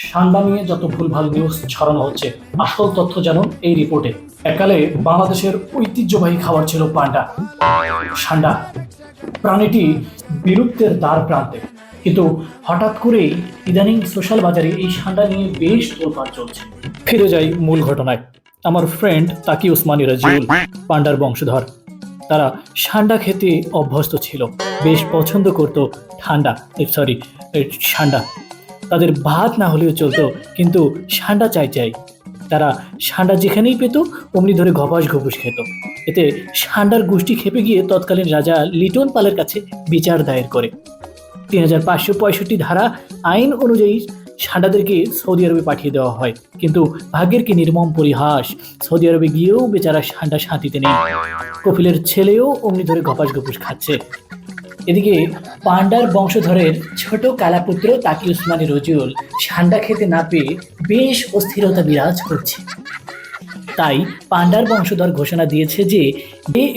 ঠান্ডা নিয়ে যত ভুলভাল নিউজ ছড়ানো হচ্ছে, আসল তথ্য জানুন এই রিপোর্টে। এককালে বাংলাদেশের ঐতিহ্যবাহী খাবার ছিল পান্ডা, সান্ডা। প্রাণীটি বিলুপ্তের দ্বার প্রান্তে, কিন্তু হঠাৎ করেই ইদানিং সোশ্যাল বাজারে এই সান্ডা নিয়ে বেশ তোলপাড় চলছে। ফিরে যাই মূল ঘটনায়। আমার ফ্রেন্ড তাকি উসমানী রাজিউল পান্ডার বংশধর। তারা সান্ডা খেতে অভ্যস্ত ছিল, বেশ পছন্দ করতো সান্ডা। তাদের ভাত না হলেও চলতো, কিন্তু সান্ডা চাই। তারা সান্ডা যেখানেই পেত অমনি ধরে ঘপাস ঘুপুস খেত। এতে সান্ডার গোষ্ঠী খেপে গিয়ে তৎকালীন রাজা লিটন পালের কাছে বিচার দায়ের করে। ৩৫৬৫ ধারা আইন অনুযায়ী সান্ডাদেরকে সৌদি আরবে পাঠিয়ে দেওয়া হয়, কিন্তু ভাগ্যের কি নির্মম পরিহাস, সৌদি আরবে গিয়েও বেচারা সান্ডা শান্তিতে নেই। কপিলের ছেলেও অমনি ধরে ঘপাস ঘুপুস খাচ্ছে। এদিকে পান্ডার বংশধরের ছোট কালাপুত্র তাকি উসমানী রজিউল সান্ডা খেতে না পেয়ে বেশ অস্থিরতা বিরাজ করছে। তাই পান্ডার বংশধর ঘোষণা দিয়েছে যে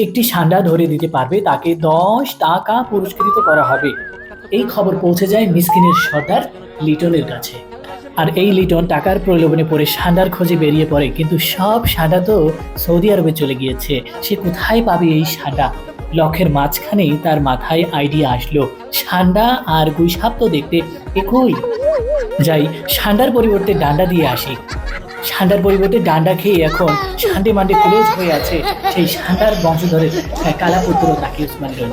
একটি সান্ডা ধরে দিতে পারবে তাকে ১০ টাকা পুরস্কৃত করা হবে। এই খবর পৌঁছে যায় মিসকিনের সর্দার লিটনের কাছে। আর এই লিটন টাকার প্রলোভনে পড়ে সান্ডার খোঁজে বেরিয়ে পড়ে, কিন্তু সব সান্ডা তো সৌদি আরবে চলে গিয়েছে। সে কোথায় পাবে এই সান্ডা? লক্ষের মাঝখানেই তার মাথায় আইডিয়া আসলো, সান্ডা আর গুইসাপ তো দেখতে একই, যাই সান্ডার পরিবর্তে ডান্ডা দিয়ে আসি। সান্ডার পরিবর্তে ডান্ডা খেয়ে এখন সান্ডে মান্ডে ক্লোজ হয়ে আছে সেই সান্ডার বংশধরের কালাপুত্র তাকি উসমানী রজিউল।